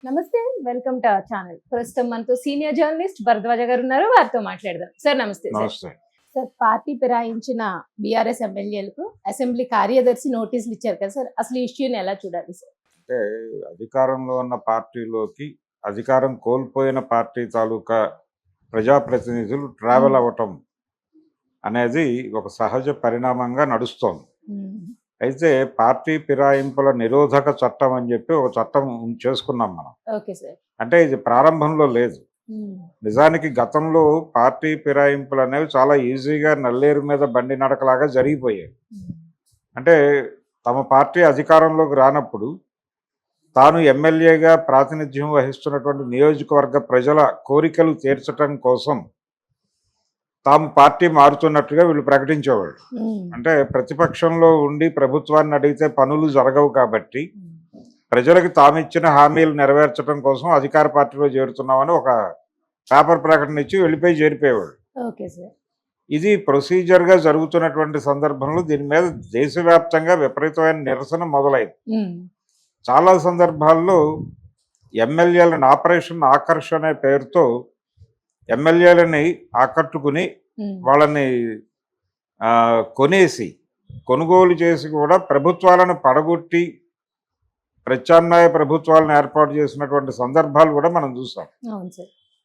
నమస్తే. Welcome to our channel. ప్రస్తుతం మనతో సీనియర్ జర్నలిస్ట్ భరద్వాజ గారు ఉన్నారు. వారితో మాట్లాడదాం. సార్ నమస్తే. నమస్తే. సార్ పార్టీ ఫిరాయించిన బీఆర్ఎస్ ఎమ్మెల్యేలకు అసెంబ్లీ కార్యదర్శి నోటీసులు ఇచ్చారు కదా సార్, అసలు ఈ ఇష్యూని ఎలా చూడాలి సార్? అంటే అధికారంలో ఉన్న పార్టీలోకి అధికారం కోల్పోయిన పార్టీ తాలూకా ప్రజాప్రతినిధులు ట్రావెల్ అవ్వటం అనేది ఒక సహజ పరిణామంగా నడుస్తోంది. అయితే పార్టీ ఫిరాయింపుల నిరోధక చట్టం అని చెప్పి ఒక చట్టం చేసుకున్నాం మనం. Okay sir. అంటే ఇది ప్రారంభంలో లేదు. నిజానికి గతంలో పార్టీ ఫిరాయింపులు అనేవి చాలా ఈజీగా నల్లేరు మీద బండి నడకలాగా జరిగిపోయాయి. అంటే తమ పార్టీ అధికారంలోకి రానప్పుడు తాను ఎమ్మెల్యేగా ప్రాతినిధ్యం వహిస్తున్నటువంటి నియోజకవర్గ ప్రజల కోరికలు తీర్చడం కోసం తాము పార్టీ మారుతున్నట్టుగా వీళ్ళు ప్రకటించేవాళ్ళు. అంటే ప్రతిపక్షంలో ఉండి ప్రభుత్వాన్ని అడిగితే పనులు జరగవు కాబట్టి ప్రజలకు తామిచ్చిన హామీలు నెరవేర్చడం కోసం అధికార పార్టీలో చేరుతున్నామని ఒక పేపర్ ప్రకటన ఇచ్చి వెళ్ళిపోయి చేరిపోయేవాళ్ళు. ఇది ప్రొసీజర్గా జరుగుతున్నటువంటి సందర్భంలో దీని మీద దేశవ్యాప్తంగా విపరీతమైన నిరసన మొదలైంది. చాలా సందర్భాల్లో ఎమ్మెల్యేలను ఆపరేషన్ ఆకర్షణ అనే పేరుతో ఎమ్మెల్యేలని ఆకట్టుకుని వాళ్ళని కొనుగోలు చేసి కూడా ప్రభుత్వాలను పడగొట్టి ప్రత్యామ్నాయ ప్రభుత్వాలను ఏర్పాటు చేసినటువంటి సందర్భాలు కూడా మనం చూసాం.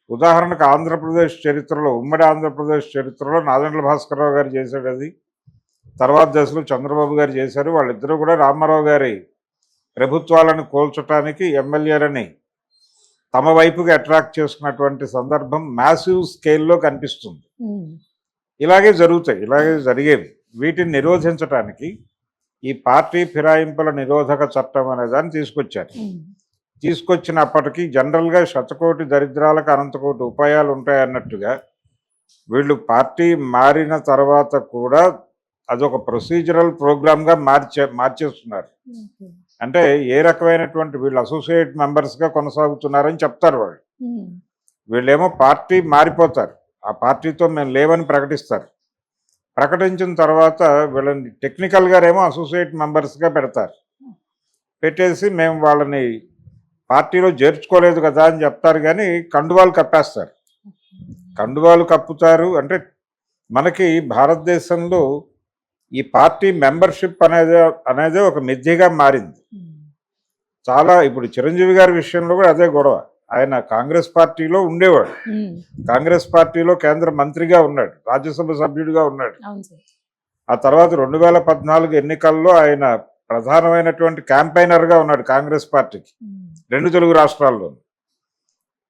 ఉదాహరణకు ఆంధ్రప్రదేశ్ చరిత్రలో, ఉమ్మడి ఆంధ్రప్రదేశ్ చరిత్రలో నాదెండ్ల భాస్కరరావు గారు చేశాడు అది. తర్వాత దశలో చంద్రబాబు గారు చేశారు. వాళ్ళిద్దరూ కూడా రామారావు గారి ప్రభుత్వాలను కోల్చడానికి ఎమ్మెల్యేలని తమ వైపుకి అట్రాక్ట్ చేసుకున్నటువంటి సందర్భం మ్యాసివ్ స్కేల్లో కనిపిస్తుంది. ఇలాగే జరిగేవి. వీటిని నిరోధించడానికి ఈ పార్టీ ఫిరాయింపుల నిరోధక చట్టం అనే దాన్ని తీసుకొచ్చారు. తీసుకొచ్చినప్పటికీ జనరల్గా శతకోటి దరిద్రాలకు అనంతకోటి ఉపాయాలు ఉంటాయన్నట్టుగా వీళ్ళు పార్టీ మారిన తర్వాత కూడా అదొక ప్రొసీజరల్ ప్రోగ్రామ్గా మార్చేస్తున్నారు. అంటే ఏ రకమైనటువంటి వీళ్ళు అసోసియేట్ మెంబర్స్గా కొనసాగుతున్నారని చెప్తారు వాళ్ళు. వీళ్ళేమో పార్టీ మారిపోతారు, ఆ పార్టీతో మేము లేవని ప్రకటిస్తారు. ప్రకటించిన తర్వాత వీళ్ళని టెక్నికల్గానేమో అసోసియేట్ మెంబర్స్గా పెడతారు. పెట్టేసి మేము వాళ్ళని పార్టీలో చేర్చుకోలేదు కదా అని చెప్తారు, కానీ కండువాలు కప్పేస్తారు. కండువాలు కప్పుతారు. అంటే మనకి భారతదేశంలో ఈ పార్టీ మెంబర్షిప్ అనేది ఒక మిథ్యగా మారింది. చాలా ఇప్పుడు చిరంజీవి గారి విషయంలో కూడా అదే గొడవ. ఆయన కాంగ్రెస్ పార్టీలో ఉండేవాడు, కాంగ్రెస్ పార్టీలో కేంద్ర మంత్రిగా ఉన్నాడు, రాజ్యసభ సభ్యుడిగా ఉన్నాడు. ఆ తర్వాత 2014 ఎన్నికల్లో ఆయన ప్రధానమైనటువంటి క్యాంపెయినర్గా ఉన్నాడు కాంగ్రెస్ పార్టీకి 2 తెలుగు రాష్ట్రాల్లో.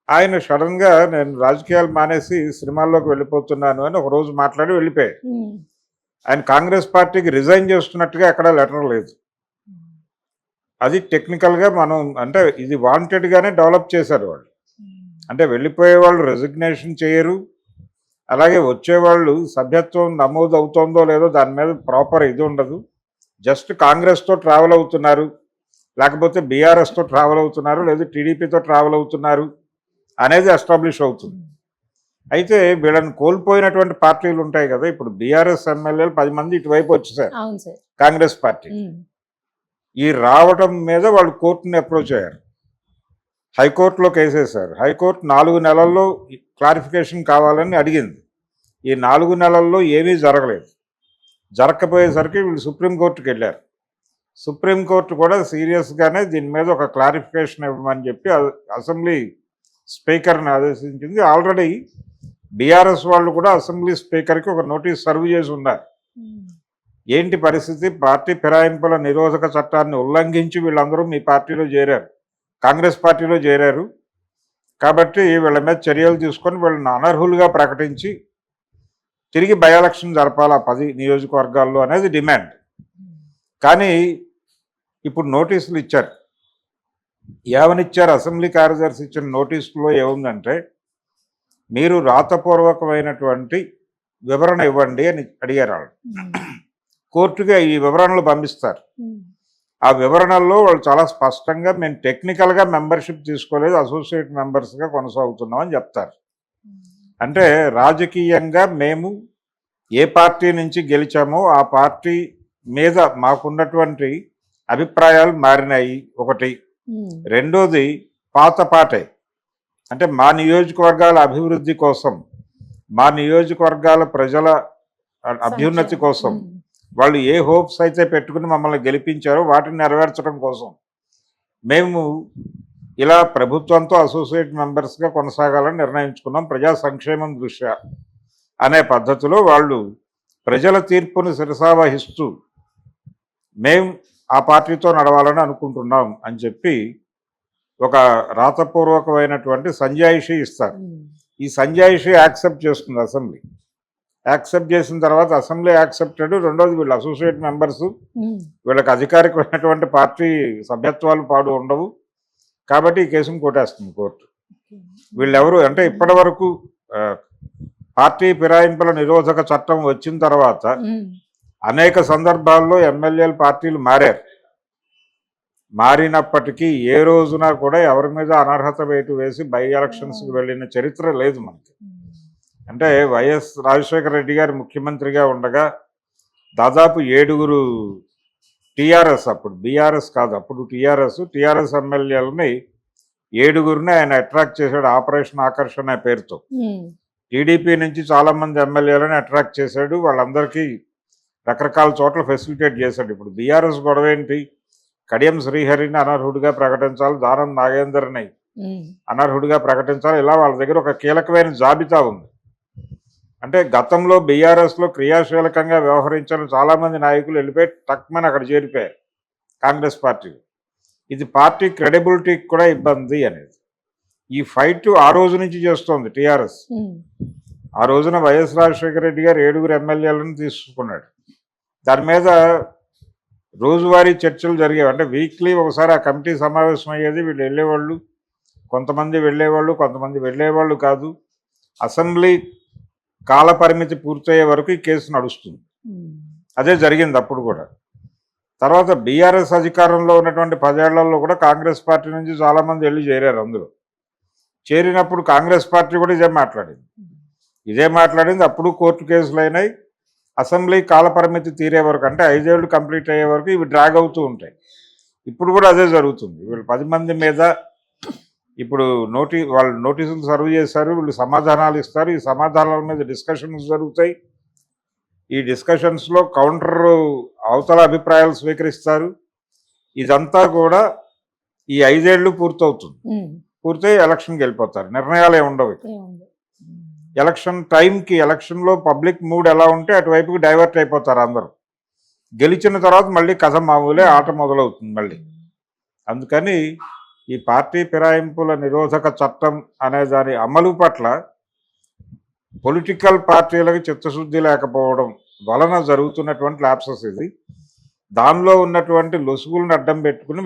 ఆయన సడన్గా నేను రాజకీయాలు మానేసి సినిమాల్లోకి వెళ్ళిపోతున్నాను అని ఒక రోజు మాట్లాడి వెళ్ళిపోయాడు. ఆయన కాంగ్రెస్ పార్టీకి రిజైన్ చేస్తున్నట్టుగా ఎక్కడా లెటర్ లేదు. అది టెక్నికల్గా మనం అంటే ఇది వాంటెడ్గానే డెవలప్ చేశారు వాళ్ళు. అంటే వెళ్ళిపోయే వాళ్ళు రెసిగ్నేషన్ చేయరు, అలాగే వచ్చేవాళ్ళు సభ్యత్వం నమోదు అవుతుందో లేదో దాని మీద ప్రాపర్ ఇది ఉండదు. జస్ట్ కాంగ్రెస్తో ట్రావెల్ అవుతున్నారు, లేకపోతే బీఆర్ఎస్తో ట్రావెల్ అవుతున్నారు, లేదా టీడీపీతో ట్రావెల్ అవుతున్నారు అనేది ఎస్టాబ్లిష్ అవుతుంది. అయితే వీళ్ళని కోల్పోయినటువంటి పార్టీలు ఉంటాయి కదా, ఇప్పుడు బీఆర్ఎస్ ఎమ్మెల్యేలు 10 మంది ఇటువైపు వచ్చేసారు కాంగ్రెస్ పార్టీ. ఈ రావటం మీద వాళ్ళు కోర్టుని అప్రోచ్ అయ్యారు, హైకోర్టులో కేసేశారు. హైకోర్టు 4 నెలల్లో క్లారిఫికేషన్ కావాలని అడిగింది. ఈ 4 నెలల్లో ఏమీ జరగలేదు. జరగకపోయేసరికి వీళ్ళు సుప్రీంకోర్టుకి వెళ్ళారు. సుప్రీంకోర్టు కూడా సీరియస్గానే దీని మీద ఒక క్లారిఫికేషన్ ఇవ్వమని చెప్పి అసెంబ్లీ స్పీకర్ని ఆదేశించింది. ఆల్రెడీ బీఆర్ఎస్ వాళ్ళు కూడా అసెంబ్లీ స్పీకర్కి ఒక నోటీస్ సర్వ్ చేసి ఉన్నారు. ఏంటి పరిస్థితి, పార్టీ ఫిరాయింపుల నిరోధక చట్టాన్ని ఉల్లంఘించి వీళ్ళందరూ మీ పార్టీలో చేరారు, కాంగ్రెస్ పార్టీలో చేరారు కాబట్టి వీళ్ళ మీద చర్యలు తీసుకొని వీళ్ళని అనర్హులుగా ప్రకటించి తిరిగి బై ఎలక్షన్ జరపాలా 10 నియోజకవర్గాల్లో అనేది డిమాండ్. కానీ ఇప్పుడు నోటీసులు ఇచ్చారు. ఏమనిచ్చారు? అసెంబ్లీ కార్యదర్శి ఇచ్చిన నోటీసులో ఏముందంటే, మీరు రాతపూర్వకమైనటువంటి వివరణ ఇవ్వండి అని అడిగారు వాళ్ళు. కోర్టుగా ఈ వివరణలు పంపిస్తారు. ఆ వివరణల్లో వాళ్ళు చాలా స్పష్టంగా మేము టెక్నికల్గా మెంబర్షిప్ తీసుకోలేదు, అసోసియేట్ మెంబర్స్గా కొనసాగుతున్నామని చెప్తారు. అంటే రాజకీయంగా మేము ఏ పార్టీ నుంచి గెలిచామో ఆ పార్టీ మీద మాకున్నటువంటి అభిప్రాయాలు మారినాయి ఒకటి. రెండోది పాత పాటే. అంటే మా నియోజకవర్గాల అభివృద్ధి కోసం, మా నియోజకవర్గాల ప్రజల అభ్యున్నతి కోసం వాళ్ళు ఏ హోప్స్ అయితే పెట్టుకుని మమ్మల్ని గెలిపించారో వాటిని నెరవేర్చడం కోసం మేము ఇలా ప్రభుత్వంతో అసోసియేట్ మెంబర్స్గా కొనసాగాలని నిర్ణయించుకున్నాం ప్రజా సంక్షేమం దృష్ట్యా అనే పద్ధతిలో వాళ్ళు ప్రజల తీర్పును శిరసావహిస్తూ మేము ఆ పార్టీతో నడవాలని అనుకుంటున్నాం అని చెప్పి ఒక రాతపూర్వకమైనటువంటి సంజాయిషి ఇస్తారు. ఈ సంజాయిషి యాక్సెప్ట్ చేస్తుంది అసెంబ్లీ. యాక్సెప్ట్ చేసిన తర్వాత అసెంబ్లీ యాక్సెప్టెడ్. రెండోది వీళ్ళు అసోసియేట్ మెంబర్స్, వీళ్ళకి అధికారికమైనటువంటి పార్టీ సభ్యత్వాలు పాడు ఉండవు కాబట్టి ఈ కేసును కొట్టేస్తుంది కోర్టు. వీళ్ళెవరు అంటే ఇప్పటి వరకు పార్టీ ఫిరాయింపుల నిరోధక చట్టం వచ్చిన తర్వాత అనేక సందర్భాల్లో ఎమ్మెల్యేలు పార్టీలు మారారు. మారినప్పటికీ ఏ రోజున కూడా ఎవరి మీద అనర్హత వేటు వేసి బై ఎలక్షన్స్కి వెళ్ళిన చరిత్ర లేదు మనకి. అంటే వైఎస్ రాజశేఖర రెడ్డి గారు ముఖ్యమంత్రిగా ఉండగా దాదాపు 7 టీఆర్ఎస్, అప్పుడు బీఆర్ఎస్ కాదు, అప్పుడు టీఆర్ఎస్ ఎమ్మెల్యేలని 7 ఆయన అట్రాక్ట్ చేశాడు ఆపరేషన్ ఆకర్షణ అనే పేరుతో. టీడీపీ నుంచి చాలామంది ఎమ్మెల్యేలను అట్రాక్ట్ చేశాడు. వాళ్ళందరికీ రకరకాల చోట్ల ఫెసిలిటేట్ చేశాడు. ఇప్పుడు బీఆర్ఎస్ గొడవ ఏంటి? కడియం శ్రీహరిని అనర్హుడిగా ప్రకటించాలి, దానం నాగేందర్ని అనర్హుడిగా ప్రకటించాలి. ఇలా వాళ్ళ దగ్గర ఒక కీలకమైన జాబితా ఉంది. అంటే గతంలో బీఆర్ఎస్లో క్రియాశీలకంగా వ్యవహరించిన చాలామంది నాయకులు వెళ్ళిపోయి టక్మని అక్కడ చేరిపోయారు కాంగ్రెస్ పార్టీ. ఇది పార్టీ క్రెడిబిలిటీకి కూడా ఇబ్బంది అనేది. ఈ ఫైట్ ఆ రోజు నుంచి చేస్తోంది టీఆర్ఎస్. ఆ రోజున వైఎస్ రాజశేఖర రెడ్డి గారు 7 ఎమ్మెల్యేలను తీసుకున్నాడు. దాని మీద రోజువారీ చర్చలు జరిగేవి. అంటే వీక్లీ ఒకసారి ఆ కమిటీ సమావేశం అయ్యేది. వీళ్ళు వెళ్ళేవాళ్ళు, కొంతమంది వెళ్ళేవాళ్ళు, కొంతమంది వెళ్ళేవాళ్ళు కాదు. అసెంబ్లీ కాల పరిమితి పూర్తయ్యే వరకు ఈ కేసు నడుస్తుంది. అదే జరిగింది అప్పుడు కూడా. తర్వాత బీఆర్ఎస్ అధికారంలో ఉన్నటువంటి 10 ఏళ్లలో కూడా కాంగ్రెస్ పార్టీ నుంచి చాలామంది వెళ్ళి చేరారు. అందులో చేరినప్పుడు కాంగ్రెస్ పార్టీ కూడా ఇదే మాట్లాడింది. అప్పుడు కోర్టు కేసులు అయినాయి. అసెంబ్లీ కాల పరిమితి తీరే వరకు, అంటే 5 ఏళ్ళు కంప్లీట్ అయ్యే వరకు ఇవి డ్రాగ్ అవుతూ ఉంటాయి. ఇప్పుడు కూడా అదే జరుగుతుంది. వీళ్ళు 10 మంది మీద ఇప్పుడు వాళ్ళు నోటీసులు సర్వ్ చేశారు, వీళ్ళు సమాధానాలు ఇస్తారు. ఈ సమాధానాల మీద డిస్కషన్స్ జరుగుతాయి. ఈ డిస్కషన్స్లో కౌంటర్ అవతల అభిప్రాయాలు స్వీకరిస్తారు. ఇదంతా కూడా ఈ 5 ఏళ్ళు పూర్తవుతుంది. పూర్తయి ఎలక్షన్కి వెళ్ళిపోతారు. నిర్ణయాలు ఏమి ఉండవు. ఎలక్షన్ టైంకి, ఎలక్షన్లో పబ్లిక్ మూడ్ ఎలా ఉంటే అటువైపుకి డైవర్ట్ అయిపోతారు అందరూ. గెలిచిన తర్వాత మళ్ళీ కథ మామూలే, ఆట మొదలవుతుంది మళ్ళీ. అందుకని ఈ పార్టీ ఫిరాయింపుల నిరోధక చట్టం అనే దాని అమలు పట్ల పొలిటికల్ పార్టీలకు చిత్తశుద్ధి లేకపోవడం వలన జరుగుతున్నటువంటి ల్యాప్సెస్ ఇది. దానిలో ఉన్నటువంటి లొసుగులను అడ్డం పెట్టుకుని